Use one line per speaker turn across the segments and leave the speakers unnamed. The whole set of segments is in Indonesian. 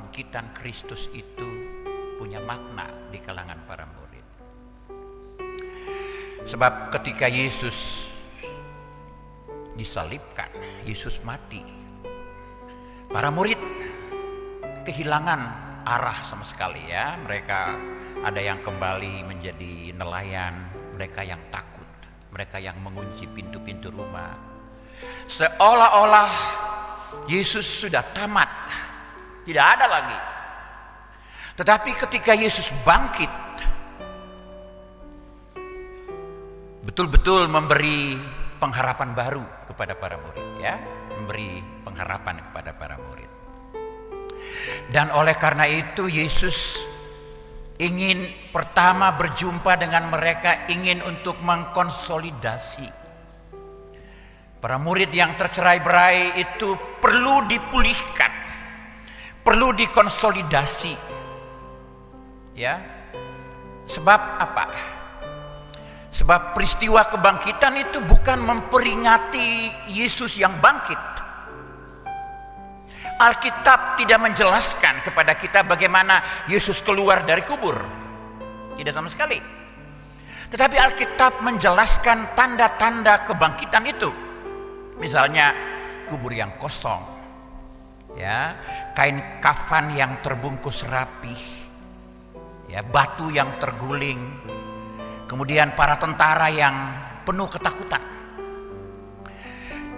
kebangkitan Kristus itu punya makna di kalangan para murid. Sebab ketika Yesus disalibkan, Yesus mati, para murid kehilangan arah sama sekali ya. Mereka ada yang kembali menjadi nelayan, mereka yang takut, mereka yang mengunci pintu-pintu rumah. Seolah-olah Yesus sudah tamat, tidak ada lagi. Tetapi ketika Yesus bangkit, betul-betul memberi pengharapan baru kepada para murid ya, memberi pengharapan kepada para murid. Dan oleh karena itu Yesus ingin pertama berjumpa dengan mereka, ingin untuk mengkonsolidasi. Para murid yang tercerai-berai itu perlu dipulihkan, perlu dikonsolidasi. Ya. Sebab apa? Sebab peristiwa kebangkitan itu bukan memperingati Yesus yang bangkit. Alkitab tidak menjelaskan kepada kita bagaimana Yesus keluar dari kubur. Tidak sama sekali. Tetapi Alkitab menjelaskan tanda-tanda kebangkitan itu. Misalnya kubur yang kosong, ya, kain kafan yang terbungkus rapih, ya, batu yang terguling, kemudian para tentara yang penuh ketakutan.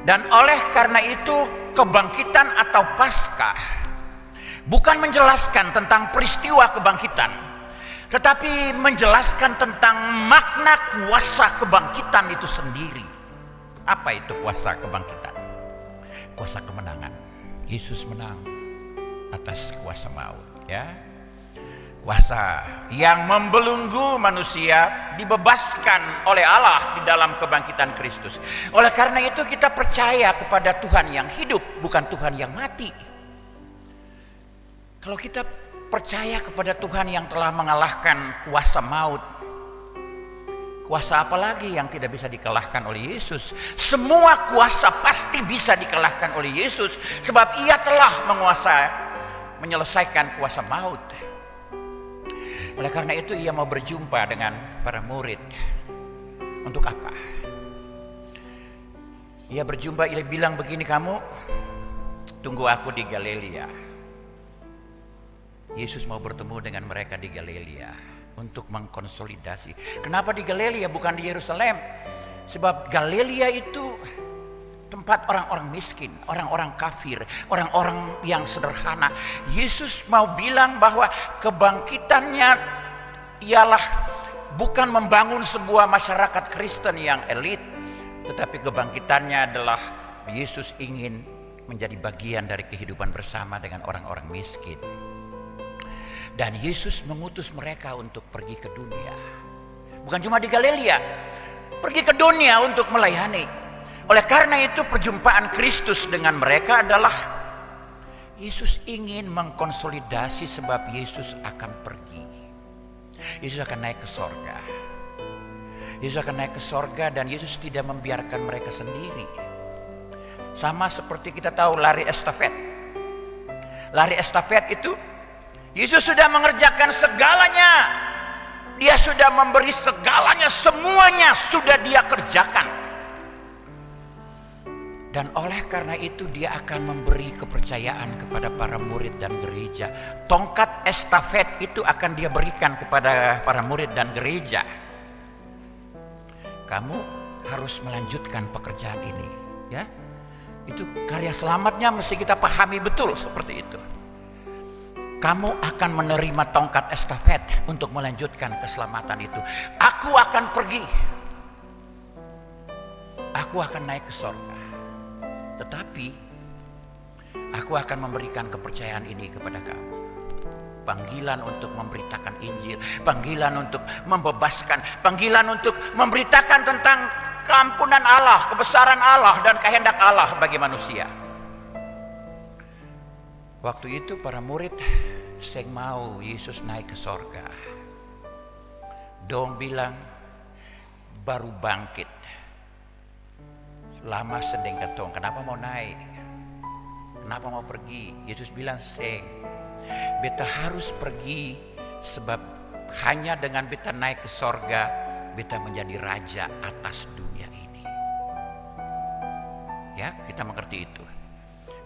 Dan oleh karena itu kebangkitan atau Paskah bukan menjelaskan tentang peristiwa kebangkitan, tetapi menjelaskan tentang makna kuasa kebangkitan itu sendiri. Apa itu kuasa kebangkitan? Kuasa kemenangan. Yesus menang atas kuasa maut, ya. Kuasa yang membelenggu manusia dibebaskan oleh Allah di dalam kebangkitan Kristus. Oleh karena itu kita percaya kepada Tuhan yang hidup, bukan Tuhan yang mati. Kalau kita percaya kepada Tuhan yang telah mengalahkan kuasa maut, kuasa apa lagi yang tidak bisa dikalahkan oleh Yesus? Semua kuasa pasti bisa dikalahkan oleh Yesus, sebab Ia telah menyelesaikan kuasa maut. Oleh karena itu Ia mau berjumpa dengan para murid. Untuk apa? Ia berjumpa, Ia bilang begini, kamu tunggu aku di Galilea. Yesus mau bertemu dengan mereka di Galilea untuk mengkonsolidasi. Kenapa di Galilea bukan di Yerusalem? Sebab Galilea itu tempat orang-orang miskin, orang-orang kafir, orang-orang yang sederhana. Yesus mau bilang bahwa kebangkitannya ialah bukan membangun sebuah masyarakat Kristen yang elit, tetapi kebangkitannya adalah Yesus ingin menjadi bagian dari kehidupan bersama dengan orang-orang miskin. Dan Yesus mengutus mereka untuk pergi ke dunia. Bukan cuma di Galilea, pergi ke dunia untuk melayani. Oleh karena itu perjumpaan Kristus dengan mereka adalah Yesus ingin mengkonsolidasi, sebab Yesus akan pergi. Yesus akan naik ke sorga. Yesus akan naik ke sorga dan Yesus tidak membiarkan mereka sendiri. Sama seperti kita tahu lari estafet. Lari estafet itu Yesus sudah mengerjakan segalanya. Dia sudah memberi segalanya, semuanya sudah Dia kerjakan. Dan oleh karena itu Dia akan memberi kepercayaan kepada para murid dan gereja. Tongkat estafet itu akan Dia berikan kepada para murid dan gereja. Kamu harus melanjutkan pekerjaan ini, ya. Itu karya selamatnya mesti kita pahami betul seperti itu. Kamu akan menerima tongkat estafet untuk melanjutkan keselamatan itu. Aku akan pergi. Aku akan naik ke sorga. Tetapi aku akan memberikan kepercayaan ini kepada kamu. Panggilan untuk memberitakan Injil, panggilan untuk membebaskan, panggilan untuk memberitakan tentang keampunan Allah, kebesaran Allah dan kehendak Allah bagi manusia. Waktu itu para murid sing mau Yesus naik ke sorga. Dong bilang baru bangkit. Lama sedeng katong, kenapa mau naik? Kenapa mau pergi? Yesus bilang sing. beta harus pergi, sebab hanya dengan beta naik ke sorga, beta menjadi raja atas dunia ini. Ya, kita mengerti itu.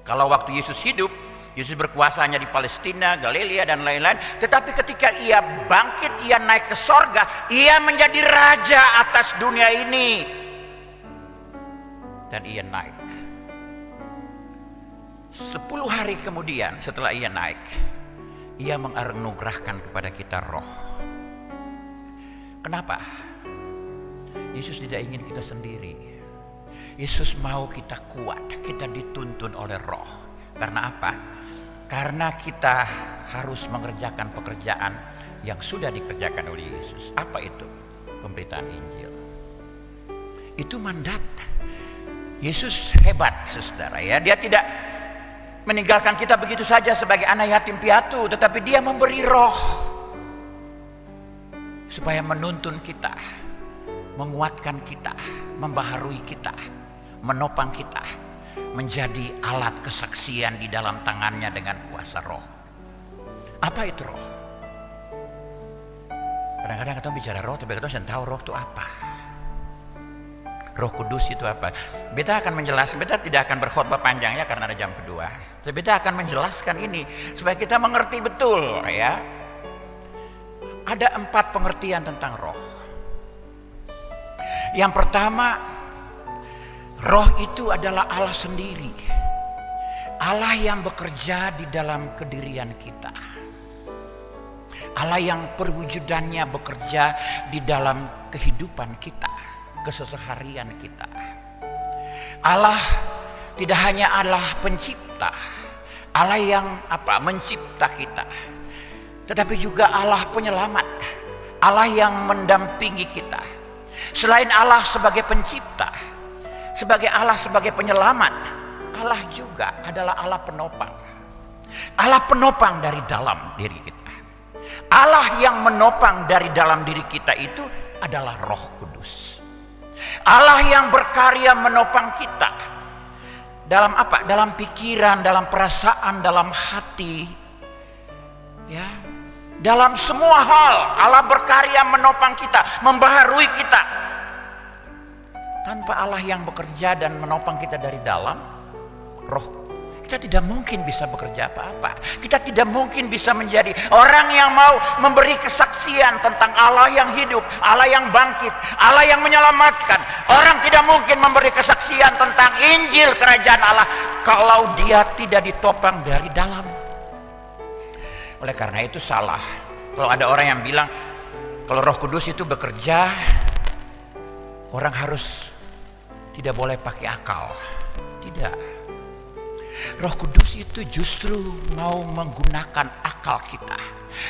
Kalau waktu Yesus hidup, Yesus berkuasa hanya di Palestina, Galilea dan lain-lain. Tetapi ketika ia bangkit, ia naik ke sorga, ia menjadi raja atas dunia ini. Dan ia naik. 10 hari kemudian setelah ia naik, ia menganugerahkan kepada kita roh. Kenapa? Yesus tidak ingin kita sendiri. Yesus mau kita kuat, kita dituntun oleh roh. Karena apa? Karena kita harus mengerjakan pekerjaan yang sudah dikerjakan oleh Yesus. Apa itu? Pemberitaan Injil. Itu mandat. Yesus hebat, saudara ya. Dia tidak meninggalkan kita begitu saja sebagai anak yatim piatu, tetapi dia memberi roh supaya menuntun kita, menguatkan kita, membaharui kita, menopang kita, menjadi alat kesaksian di dalam tangannya dengan kuasa roh. Apa itu roh? Kadang-kadang kita bicara roh, tapi kita tidak tahu roh itu apa. Roh Kudus itu apa? Beta akan menjelaskan, beta tidak akan berkhotbah panjangnya karena ada jam kedua. Jadi beta akan menjelaskan ini supaya kita mengerti betul ya. Ada 4 pengertian tentang roh. Yang pertama, roh itu adalah Allah sendiri. Allah yang bekerja di dalam kedirian kita. Allah yang perwujudannya bekerja di dalam kehidupan kita, keseharian kita. Allah tidak hanya Allah pencipta, Allah yang mencipta kita, tetapi juga Allah penyelamat, Allah yang mendampingi kita. Selain Allah sebagai pencipta, sebagai Allah sebagai penyelamat, Allah juga adalah Allah penopang. Allah penopang dari dalam diri kita. Allah yang menopang dari dalam diri kita itu adalah Roh Kudus. Allah yang berkarya menopang kita dalam apa? Dalam pikiran, dalam perasaan, dalam hati, ya, dalam semua hal. Allah berkarya menopang kita, membaharui kita. Tanpa Allah yang bekerja dan menopang kita dari dalam, roh, kita tidak mungkin bisa bekerja apa-apa. Kita tidak mungkin bisa menjadi orang yang mau memberi kesaksian tentang Allah yang hidup, Allah yang bangkit, Allah yang menyelamatkan. Orang tidak mungkin memberi kesaksian tentang Injil Kerajaan Allah kalau dia tidak ditopang dari dalam. Oleh karena itu salah kalau ada orang yang bilang kalau Roh Kudus itu bekerja, orang harus tidak boleh pakai akal. Tidak. Roh Kudus itu justru mau menggunakan akal kita,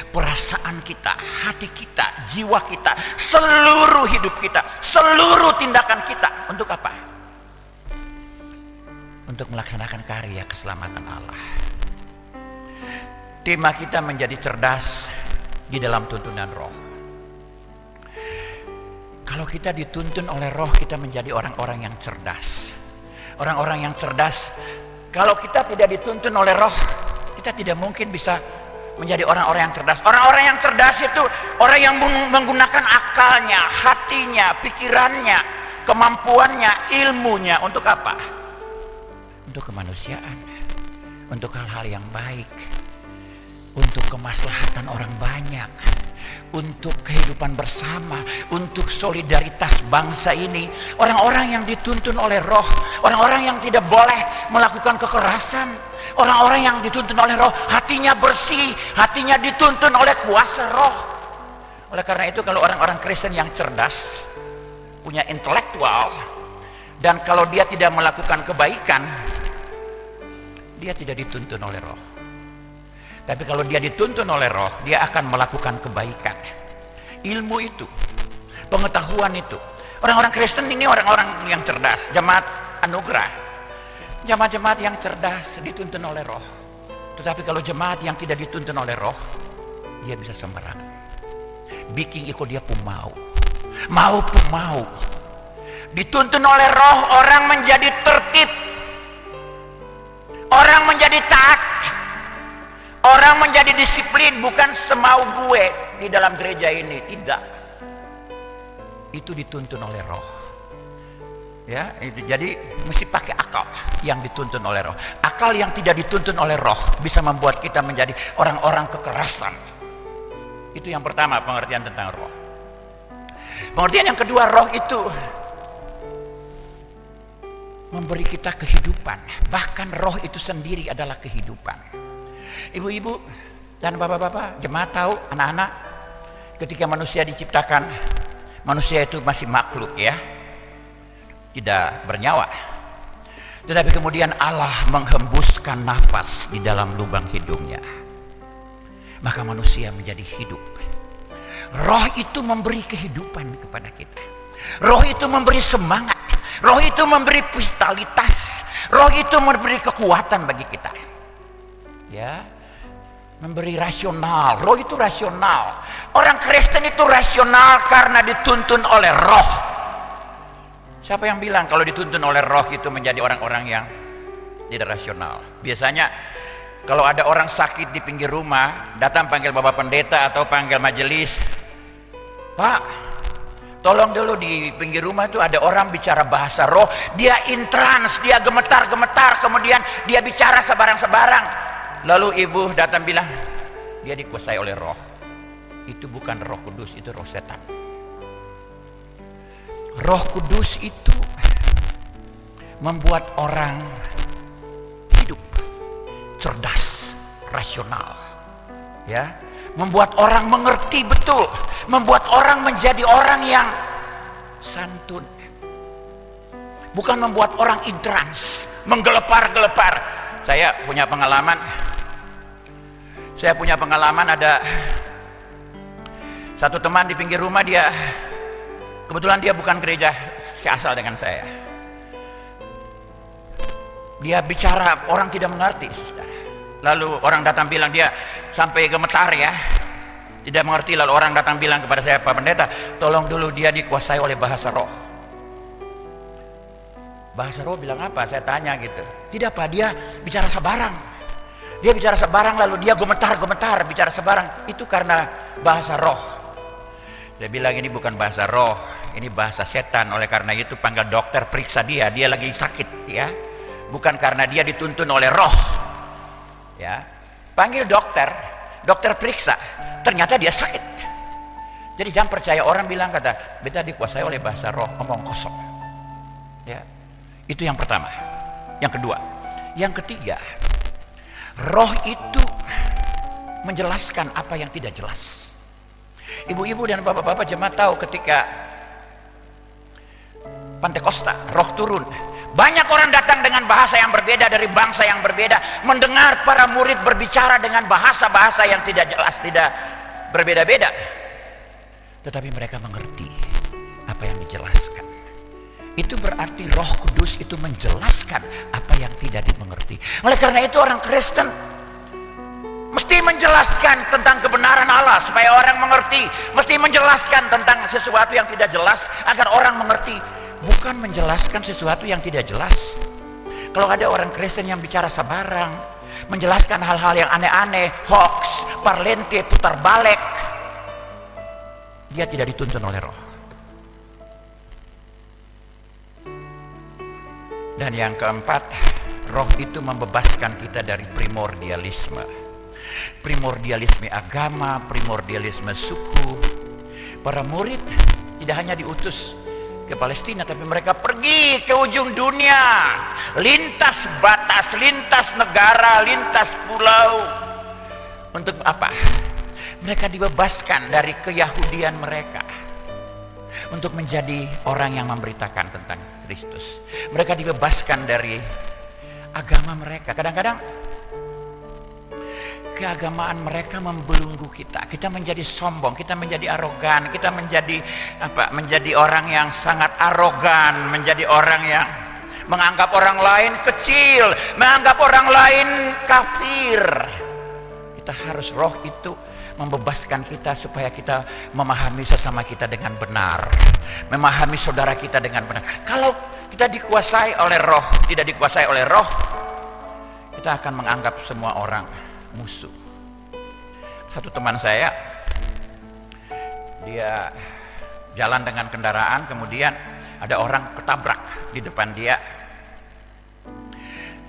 perasaan kita, hati kita, jiwa kita, seluruh hidup kita, seluruh tindakan kita. Untuk apa? Untuk melaksanakan karya keselamatan Allah. Tema kita menjadi cerdas di dalam tuntunan roh. Kalau kita dituntun oleh roh, kita menjadi orang-orang yang cerdas. Orang-orang yang cerdas. Kalau kita tidak dituntun oleh roh, kita tidak mungkin bisa menjadi orang-orang yang cerdas. Orang-orang yang cerdas itu orang yang menggunakan akalnya, hatinya, pikirannya, kemampuannya, ilmunya. Untuk apa? Untuk kemanusiaan, untuk hal-hal yang baik, untuk kemaslahatan orang banyak, untuk kehidupan bersama, untuk solidaritas bangsa ini. Orang-orang yang dituntun oleh roh, orang-orang yang tidak boleh melakukan kekerasan, orang-orang yang dituntun oleh roh, hatinya bersih, hatinya dituntun oleh kuasa roh. Oleh karena itu kalau orang-orang Kristen yang cerdas, punya intelektual, dan kalau dia tidak melakukan kebaikan, dia tidak dituntun oleh roh. Tapi kalau dia dituntun oleh roh, dia akan melakukan kebaikan. Ilmu itu, pengetahuan itu. Orang-orang Kristen ini orang-orang yang cerdas, jemaat anugerah. Jemaat-jemaat yang cerdas dituntun oleh roh. Tetapi kalau jemaat yang tidak dituntun oleh roh, dia bisa sembarangan. Bikin ikut dia pun mau. Mau pun mau. Dituntun oleh roh, orang menjadi tertib. Orang menjadi taat. Orang menjadi disiplin bukan semau gue di dalam gereja ini, tidak. Itu dituntun oleh Roh. Ya, itu jadi mesti pakai akal yang dituntun oleh Roh. Akal yang tidak dituntun oleh Roh bisa membuat kita menjadi orang-orang kekerasan. Itu yang pertama, pengertian tentang Roh. Pengertian yang kedua, Roh itu memberi kita kehidupan. Bahkan Roh itu sendiri adalah kehidupan. Ibu-ibu dan bapak-bapak, jemaat tahu, anak-anak, ketika manusia diciptakan, manusia itu masih makhluk ya, tidak bernyawa. Tetapi kemudian Allah menghembuskan nafas di dalam lubang hidungnya, maka manusia menjadi hidup. Roh itu memberi kehidupan kepada kita. Roh itu memberi semangat. Roh itu memberi vitalitas. Roh itu memberi kekuatan bagi kita. Ya, memberi rasional. Roh itu rasional. Orang Kristen itu rasional karena dituntun oleh Roh. Siapa yang bilang kalau dituntun oleh Roh itu menjadi orang-orang yang tidak rasional? Biasanya kalau ada orang sakit di pinggir rumah, datang panggil bapak pendeta atau panggil majelis, Pak, tolong dulu di pinggir rumah itu ada orang bicara bahasa roh, dia intrans, dia gemetar-gemetar, kemudian dia bicara sebarang-sebarang. Lalu ibu datang bilang, dia dikuasai oleh Roh. Itu bukan Roh Kudus, itu roh setan. Roh Kudus itu membuat orang hidup, cerdas, rasional, ya, membuat orang mengerti betul, membuat orang menjadi orang yang santun, bukan membuat orang intrans, menggelepar-gelepar. Saya punya pengalaman ada satu teman di pinggir rumah, dia kebetulan dia bukan gereja seasal dengan saya. Dia bicara orang tidak mengerti, saudara. Lalu orang datang bilang, dia sampai gemetar ya, tidak mengerti. Lalu orang datang bilang kepada saya, Pak Pendeta, tolong dulu, dia dikuasai oleh bahasa roh. Bahasa roh bilang apa? Saya tanya gitu. Tidak Pak, dia bicara sebarang. Dia bicara sebarang, lalu dia gemetar-gemetar bicara sebarang. Itu karena bahasa roh. Saya bilang ini bukan bahasa roh, ini bahasa setan. Oleh karena itu panggil dokter, periksa dia lagi sakit ya. Bukan karena dia dituntun oleh roh. Ya, panggil dokter periksa, ternyata dia sakit. Jadi jangan percaya orang bilang kata beta dikuasai oleh bahasa roh, omong kosong. Ya, itu yang pertama. Yang kedua, yang ketiga, roh itu menjelaskan apa yang tidak jelas. Ibu-ibu dan bapak-bapak jemaat tahu ketika Pantekosta, roh turun. Banyak orang datang dengan bahasa yang berbeda dari bangsa yang berbeda, mendengar para murid berbicara dengan bahasa-bahasa yang tidak jelas, tidak berbeda-beda. Tetapi mereka mengerti apa yang dijelaskan. Itu berarti Roh Kudus itu menjelaskan apa yang tidak dimengerti. Oleh karena itu orang Kristen mesti menjelaskan tentang kebenaran Allah supaya orang mengerti. Mesti menjelaskan tentang sesuatu yang tidak jelas agar orang mengerti. Bukan menjelaskan sesuatu yang tidak jelas. Kalau ada orang Kristen yang bicara sebarang, menjelaskan hal-hal yang aneh-aneh, hoax, parlente, putar balik, dia tidak dituntun oleh roh. Dan yang keempat, roh itu membebaskan kita dari primordialisme. Primordialisme agama, primordialisme suku. Para murid tidak hanya diutus ke Palestina, tapi mereka pergi ke ujung dunia, lintas batas, lintas negara, lintas pulau. Untuk apa? Mereka dibebaskan dari keyahudian mereka untuk menjadi orang yang memberitakan tentang Kristus. Mereka dibebaskan dari agama mereka. Kadang-kadang keagamaan mereka membelenggu kita. Kita menjadi sombong, kita menjadi arogan, kita menjadi menjadi orang yang sangat arogan, menjadi orang yang menganggap orang lain kecil, menganggap orang lain kafir. Kita harus roh itu membebaskan kita supaya kita memahami sesama kita dengan benar, memahami saudara kita dengan benar. Kalau kita dikuasai oleh roh, tidak dikuasai oleh roh, kita akan menganggap semua orang musuh. Satu teman saya, dia jalan dengan kendaraan, kemudian ada orang ketabrak di depan dia.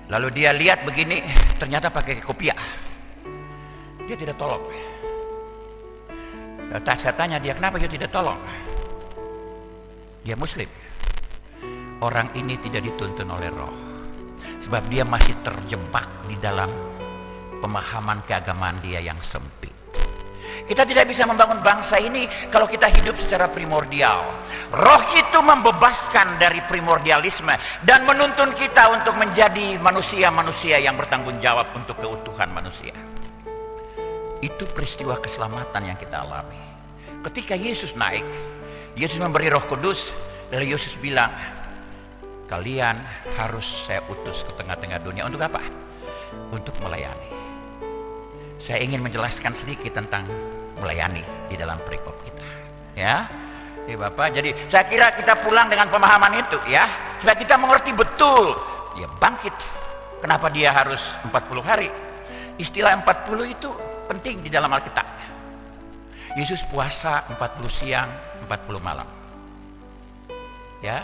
Lalu dia lihat begini, ternyata pakai kopiah. Dia tidak tolong. Saya tanya dia, kenapa dia tidak tolong? Dia Muslim. Orang ini tidak dituntun oleh roh, sebab dia masih terjebak di dalam pemahaman keagamaan dia yang sempit. Kita tidak bisa membangun bangsa ini kalau kita hidup secara primordial. Roh itu membebaskan dari primordialisme dan menuntun kita untuk menjadi manusia-manusia yang bertanggung jawab untuk keutuhan manusia. Itu peristiwa keselamatan yang kita alami. Ketika Yesus naik, Yesus memberi Roh Kudus, lalu Yesus bilang, kalian harus saya utus ke tengah-tengah dunia. Untuk apa? Untuk melayani. Saya ingin menjelaskan sedikit tentang melayani di dalam perikop kita, ya. Bapak, jadi saya kira kita pulang dengan pemahaman itu, ya, supaya kita mengerti betul, ya, bangkit. Kenapa dia harus 40 hari? Istilah 40 itu penting di dalam Alkitab. Yesus puasa 40 siang, 40 malam. Ya.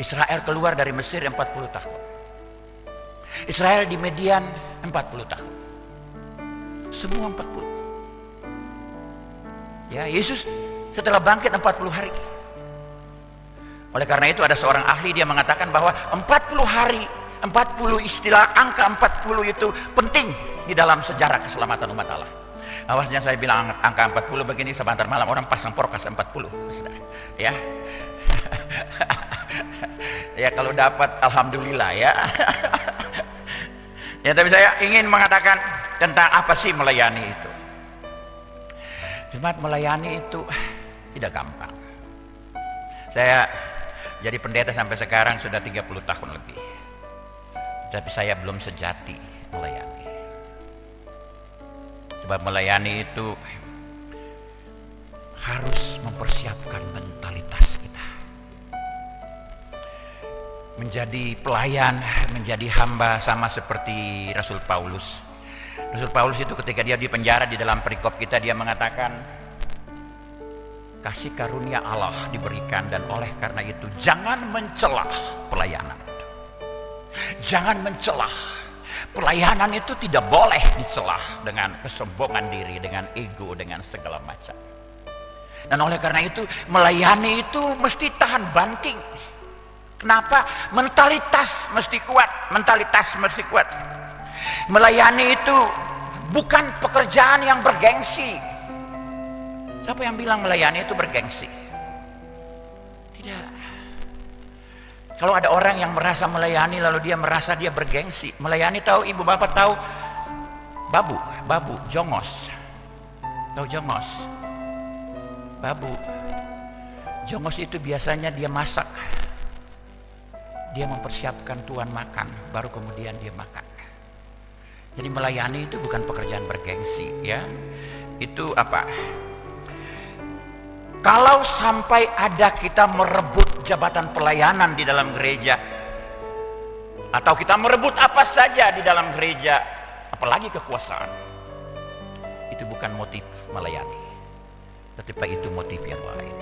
Israel keluar dari Mesir 40 tahun. Israel di Median 40 tahun. Semua 40. Ya, Yesus setelah bangkit 40 hari. Oleh karena itu ada seorang ahli, dia mengatakan bahwa 40 hari, 40 istilah angka 40 itu penting di dalam sejarah keselamatan umat Allah. Awasnya saya bilang angka 40 begini, sebentar malam orang pasang prokes 40. Ya. Ya kalau dapat alhamdulillah, ya. Ya, tapi saya ingin mengatakan tentang apa sih melayani itu. Jemaat, melayani itu tidak gampang. Saya jadi pendeta sampai sekarang sudah 30 tahun lebih. Tapi saya belum sejati melayani. Sebab melayani itu harus mempersiapkan mentalitas kita. Menjadi pelayan, menjadi hamba sama seperti Rasul Paulus. Rasul Paulus itu ketika dia di penjara, di dalam perikop kita dia mengatakan, kasih karunia Allah diberikan dan oleh karena itu jangan mencelah pelayanan. Jangan mencelah. Pelayanan itu tidak boleh dicelah dengan kesombongan diri, dengan ego, dengan segala macam. Dan oleh karena itu melayani itu mesti tahan banting. Kenapa? Mentalitas mesti kuat, mentalitas mesti kuat. Melayani itu bukan pekerjaan yang bergengsi. Siapa yang bilang melayani itu bergengsi? Tidak. Kalau ada orang yang merasa melayani lalu dia merasa dia bergengsi. Melayani, tahu ibu bapak tahu babu, jongos. Tahu jongos? Babu. Jongos itu biasanya dia masak. Dia mempersiapkan tuan makan, baru kemudian dia makan. Jadi melayani itu bukan pekerjaan bergengsi, ya. Itu apa? Kalau sampai ada kita merebut jabatan pelayanan di dalam gereja, atau kita merebut apa saja di dalam gereja, apalagi kekuasaan, itu bukan motif melayani, tetapi itu motif yang lain.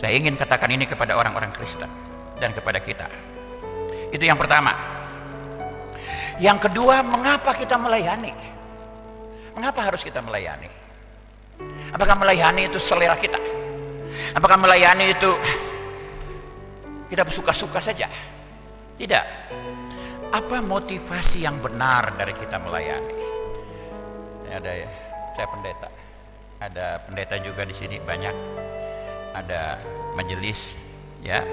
Saya ingin katakan ini kepada orang-orang Kristen dan kepada kita. Itu yang pertama. Yang kedua, mengapa kita melayani? Mengapa harus kita melayani? Apakah melayani itu selera kita? Apakah melayani itu kita suka-suka saja? Tidak. Apa motivasi yang benar dari kita melayani? Ada ya, saya pendeta. Ada pendeta juga di sini banyak. Ada majelis, ya.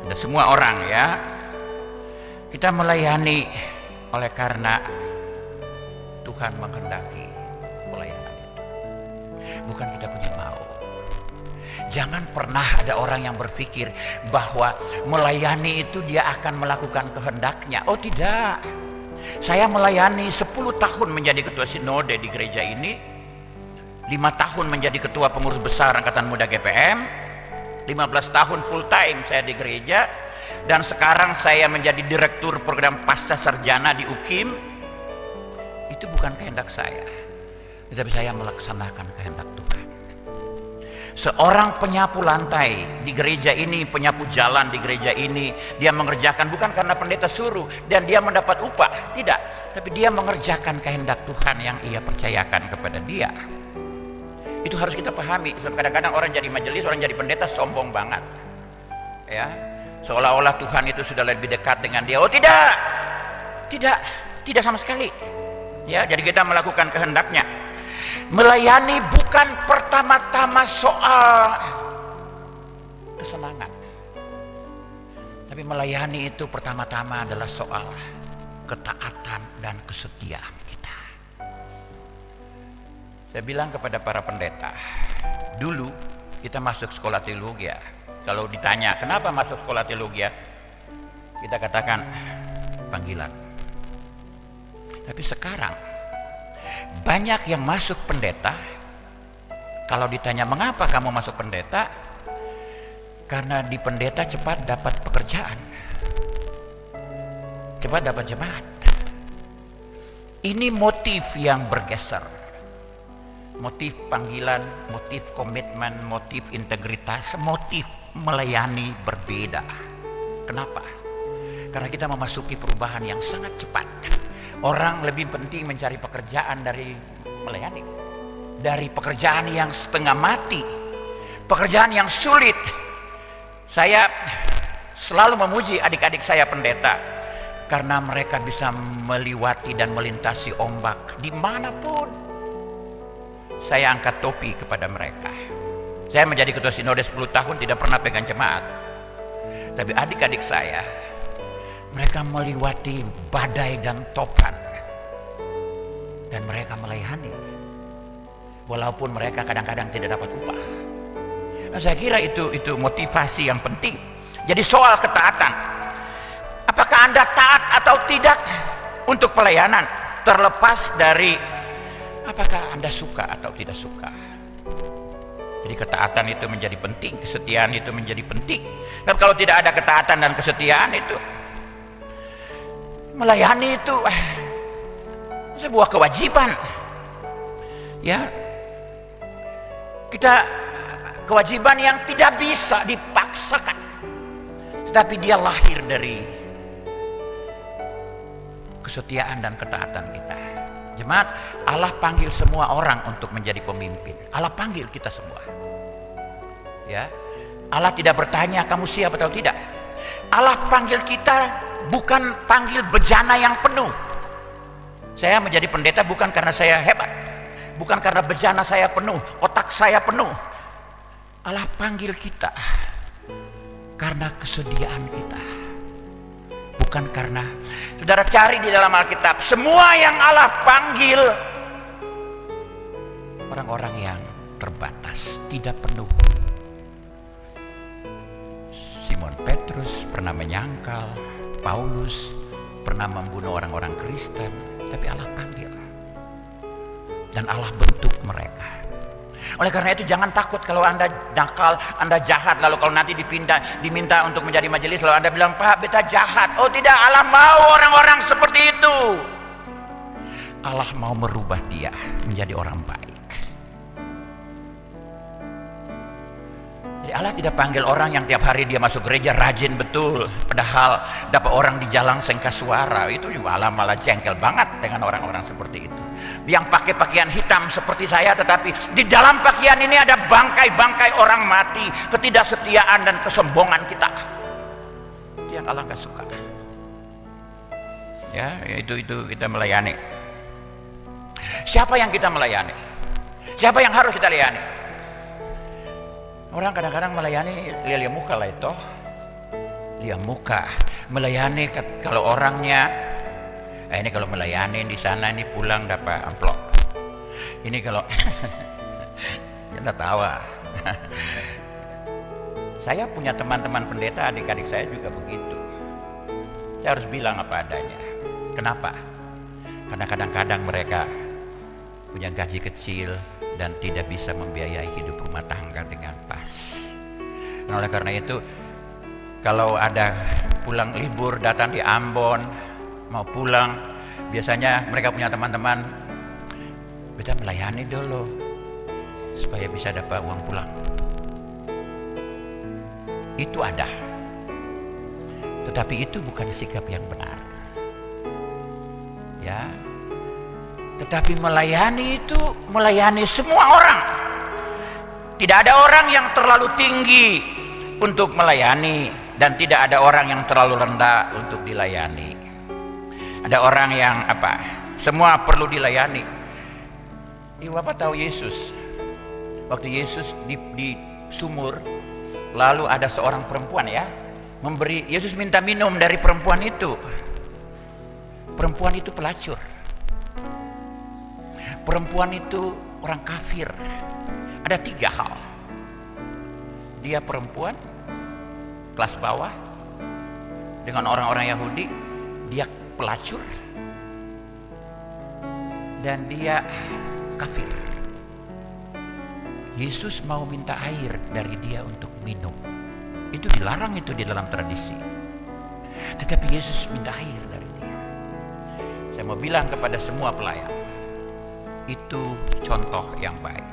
Ada semua orang, ya. Kita melayani oleh karena Tuhan menghendaki pelayanan itu. Bukan kita punya mau. Jangan pernah ada orang yang berpikir bahwa melayani itu dia akan melakukan kehendaknya. Oh tidak. Saya melayani 10 tahun menjadi ketua sinode di gereja ini. 5 tahun menjadi ketua pengurus besar Angkatan Muda GPM. 15 tahun full time saya di gereja, dan sekarang saya menjadi direktur program pasca sarjana di UKIM. Itu bukan kehendak saya. tetapi saya melaksanakan kehendak Tuhan. Seorang penyapu lantai di gereja ini, penyapu jalan di gereja ini, dia mengerjakan bukan karena pendeta suruh dan dia mendapat upah, tidak, tapi dia mengerjakan kehendak Tuhan yang ia percayakan kepada dia. Itu harus kita pahami. Kadang-kadang orang jadi majelis, orang jadi pendeta sombong banget, ya, seolah-olah Tuhan itu sudah lebih dekat dengan dia. Oh tidak, tidak sama sekali, ya. Jadi kita melakukan kehendaknya. Melayani bukan pertama-tama soal kesenangan, tapi melayani itu pertama-tama adalah soal ketaatan dan kesetiaan kita. Saya bilang kepada para pendeta, dulu kita masuk sekolah teologi, kalau ditanya kenapa masuk sekolah teologi, kita katakan panggilan. Tapi sekarang banyak yang masuk pendeta, kalau ditanya mengapa kamu masuk pendeta, karena di pendeta cepat dapat pekerjaan, cepat dapat jemaat. Ini motif yang bergeser, motif panggilan, motif komitmen, motif integritas, motif melayani berbeda. Kenapa? Karena kita memasuki perubahan yang sangat cepat. Orang lebih penting mencari pekerjaan dari melayani, dari pekerjaan yang setengah mati, pekerjaan yang sulit. Saya selalu memuji adik-adik saya pendeta karena mereka bisa melewati dan melintasi ombak dimanapun. Saya angkat topi kepada mereka. Saya menjadi ketua sinode 10 tahun tidak pernah pegang jemaat, tapi adik-adik saya, mereka melewati badai dan topan dan mereka melayani walaupun mereka kadang-kadang tidak dapat upah. Nah, saya kira itu motivasi yang penting. Jadi soal ketaatan, apakah Anda taat atau tidak untuk pelayanan, terlepas dari apakah Anda suka atau tidak suka. Jadi ketaatan itu menjadi penting, kesetiaan itu menjadi penting. Dan kalau tidak ada ketaatan dan kesetiaan, itu melayani itu sebuah kewajiban, ya. Kita kewajiban yang tidak bisa dipaksakan, tetapi dia lahir dari kesetiaan dan ketaatan kita. Jemaat, Allah panggil semua orang untuk menjadi pemimpin. Allah panggil kita semua, ya. Allah tidak bertanya kamu siap atau tidak. Allah panggil kita bukan panggil bejana yang penuh. Saya menjadi pendeta bukan karena saya hebat, bukan karena bejana saya penuh, otak saya penuh. Allah panggil kita karena kesediaan kita, bukan karena. Saudara cari di dalam Alkitab, semua yang Allah panggil orang-orang yang terbatas, tidak penuh. Simon Petrus pernah menyangkal, Paulus pernah membunuh orang-orang Kristen, tapi Allah panggil dan Allah bentuk mereka. Oleh karena itu jangan takut kalau Anda nakal, Anda jahat, lalu kalau nanti diminta untuk menjadi majelis, lalu Anda bilang, Pak, beta jahat. Oh tidak, Allah mau orang-orang seperti itu. Allah mau merubah dia menjadi orang baik. Jadi Allah tidak panggil orang yang tiap hari dia masuk gereja rajin betul, padahal dapat orang di jalan sengka suara. Itu juga Allah malah jengkel banget dengan orang-orang seperti itu, yang pakai pakaian hitam seperti saya, tetapi di dalam pakaian ini ada bangkai-bangkai orang mati, ketidaksetiaan dan kesombongan kita. Itu yang Allah gak suka. Ya, itu kita melayani. Siapa yang kita melayani? Siapa yang harus kita layani? Orang kadang-kadang melayani lihat muka lah itu, lihat muka. Melayani kalau orangnya, ini kalau melayani di sana, ini pulang dapat amplop. Ini kalau kita tawa. Saya punya teman-teman pendeta, adik-adik saya juga begitu. Saya harus bilang apa adanya. Kenapa? Karena kadang-kadang mereka punya gaji kecil dan tidak bisa membiayai hidup rumah tangga dengan pas. Nah, oleh karena itu, kalau ada pulang libur datang di Ambon, mau pulang, biasanya mereka punya teman-teman Kita melayani dulu supaya bisa dapat uang pulang. Itu ada. Tetapi itu bukan sikap yang benar. Ya. Tetapi melayani itu melayani semua orang. Tidak ada orang yang terlalu tinggi untuk melayani dan tidak ada orang yang terlalu rendah untuk dilayani. Ada orang yang semua perlu dilayani. Ibu Bapak tahu Yesus. Waktu Yesus di sumur, lalu ada seorang perempuan Yesus minta minum dari perempuan itu. Perempuan itu pelacur. Perempuan itu orang kafir. Ada 3 hal. Dia perempuan kelas bawah dengan orang-orang Yahudi, dia pelacur, dan dia kafir. Yesus mau minta air dari dia untuk minum. Itu dilarang itu di dalam tradisi. Tetapi Yesus minta air dari dia. Saya mau bilang kepada semua pelayan, itu contoh yang baik.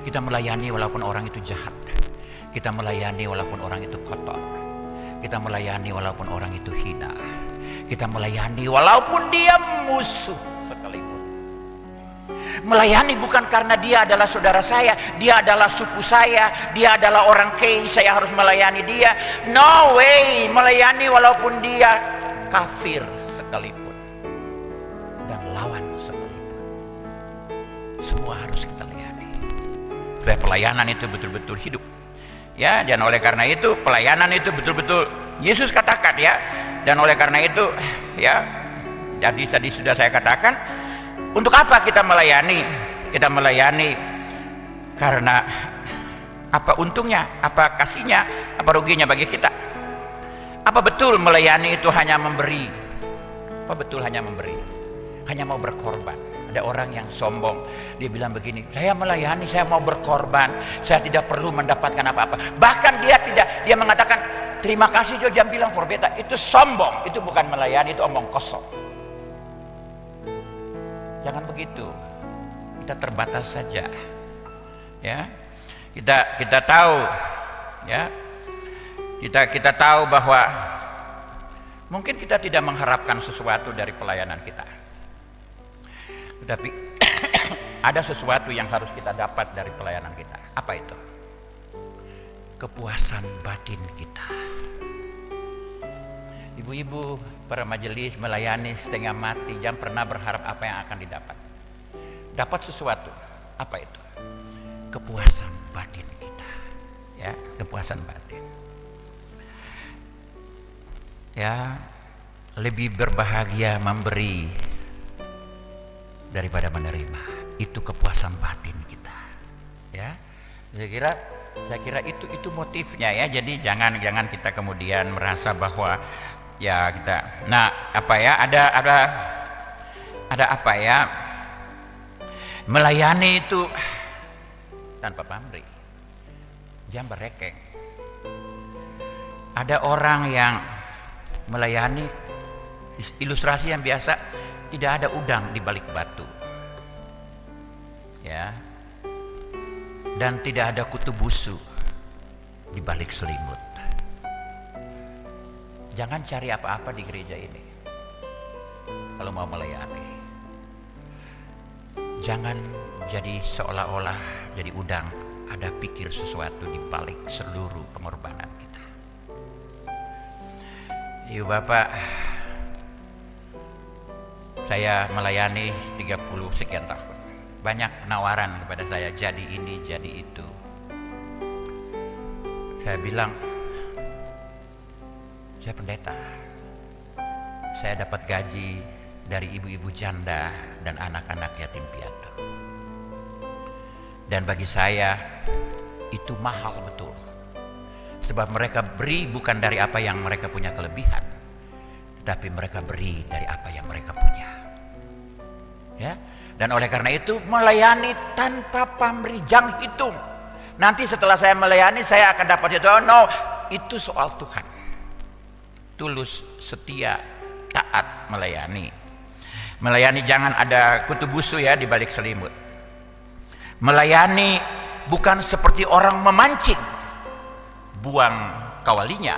Kita melayani walaupun orang itu jahat. Kita melayani walaupun orang itu kotor. Kita melayani walaupun orang itu hina. Kita melayani walaupun dia musuh sekalipun. Melayani bukan karena dia adalah saudara saya, dia adalah suku saya, dia adalah orang kei, saya harus melayani dia. No way. Melayani walaupun dia kafir sekalipun dan lawan sekalipun. Semua harus kita layani. Supaya pelayanan itu betul-betul hidup. Ya, dan oleh karena itu pelayanan itu betul-betul Yesus katakan dan oleh karena itu jadi tadi sudah saya katakan, untuk apa kita melayani? Kita melayani karena apa untungnya, apa kasihnya, apa ruginya bagi kita? Apa betul melayani itu hanya memberi? Apa betul hanya memberi? Hanya mau berkorban? Ada orang yang sombong, dia bilang begini, saya melayani, saya mau berkorban, saya tidak perlu mendapatkan apa-apa. Bahkan dia mengatakan, terima kasih Jo jam bilang forbeta. Itu sombong, itu bukan melayani, itu omong kosong. Jangan begitu. Kita terbatas saja. Ya. Kita tahu kita tahu bahwa mungkin kita tidak mengharapkan sesuatu dari pelayanan kita. Tetapi ada sesuatu yang harus kita dapat dari pelayanan kita. Apa itu? Kepuasan batin kita. Ibu-ibu para majelis melayani setengah mati, jangan pernah berharap apa yang akan didapat. Dapat sesuatu. Apa itu? Kepuasan batin kita. Ya, kepuasan batin. Ya, lebih berbahagia memberi daripada menerima. Itu kepuasan batin kita. Ya. Saya kira itu motifnya ya. Jadi jangan kita kemudian merasa bahwa kita ada melayani itu tanpa pamrih. Jangan berekeng. Ada orang yang melayani, ilustrasi yang biasa, tidak ada udang di balik batu. Ya. Dan tidak ada kutu busuk di balik selimut. Jangan cari apa-apa di gereja ini. Kalau mau melayani, jangan jadi seolah-olah jadi udang, ada pikir sesuatu di balik seluruh pengorbanan kita. Ibu Bapak, saya melayani 30 sekian tahun. Banyak penawaran kepada saya, jadi ini, jadi itu. Saya bilang, saya pendeta. Saya dapat gaji dari ibu-ibu janda dan anak-anak yatim piatu. Dan bagi saya itu mahal betul. Sebab mereka beri bukan dari apa yang mereka punya kelebihan, tetapi mereka beri dari apa yang mereka punya. Ya. Dan oleh karena itu melayani tanpa pamrih, jangan hitung. Nanti setelah saya melayani saya akan dapat itu. No, itu soal Tuhan. Tulus, setia, taat melayani. Melayani jangan ada kutu busu ya di balik selimut. Melayani bukan seperti orang memancing, buang kawalinya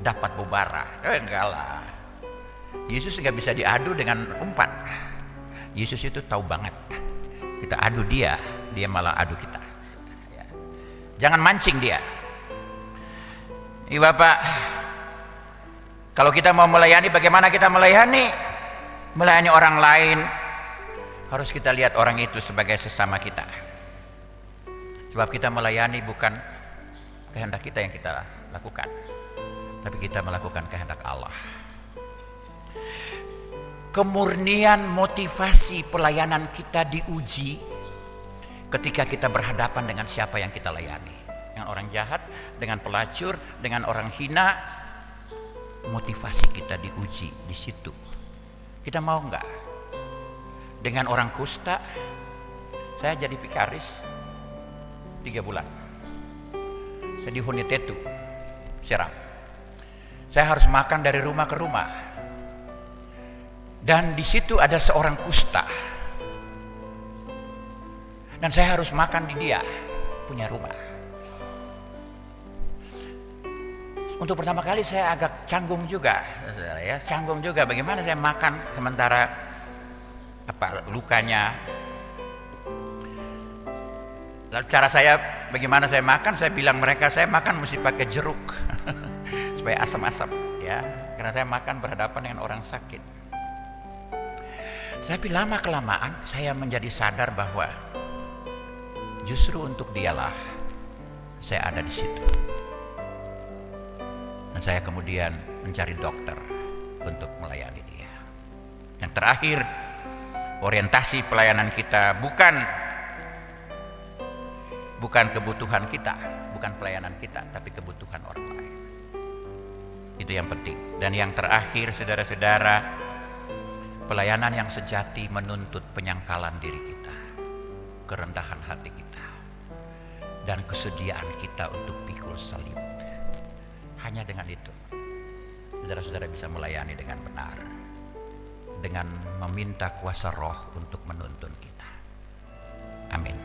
dapat bubara. Enggak lah. Yesus nggak bisa diadu dengan umpan. Yesus itu tahu banget. Kita adu dia, dia malah adu kita. Jangan mancing dia. Bapak, kalau kita mau melayani, bagaimana kita melayani? Melayani orang lain, harus kita lihat orang itu sebagai sesama kita. Sebab kita melayani bukan kehendak kita yang kita lakukan, tapi kita melakukan kehendak Allah. Kemurnian motivasi pelayanan kita diuji ketika kita berhadapan dengan siapa yang kita layani. Dengan orang jahat, dengan pelacur, dengan orang hina, motivasi kita diuji di situ. Kita mau enggak? Dengan orang kusta, saya jadi vikaris 3 bulan. Saya di Hunitetu, Serang. Saya harus makan dari rumah ke rumah. Dan di situ ada seorang kusta. Dan saya harus makan di dia punya rumah. Untuk pertama kali saya agak canggung juga, ya, canggung juga. Bagaimana saya makan sementara lukanya. Lalu cara saya, bagaimana saya makan? Saya bilang mereka saya makan mesti pakai jeruk supaya asam-asam, ya. Karena saya makan berhadapan dengan orang sakit. Tapi lama kelamaan saya menjadi sadar bahwa justru untuk dialah saya ada di situ. Dan saya kemudian mencari dokter untuk melayani dia. Yang terakhir, orientasi pelayanan kita bukan kebutuhan kita, bukan pelayanan kita, tapi kebutuhan orang lain. Itu yang penting. Dan yang terakhir, saudara-saudara, pelayanan yang sejati menuntut penyangkalan diri kita, kerendahan hati kita, dan kesediaan kita untuk pikul salib. Hanya dengan itu, saudara-saudara bisa melayani dengan benar, dengan meminta kuasa Roh untuk menuntun kita. Amin.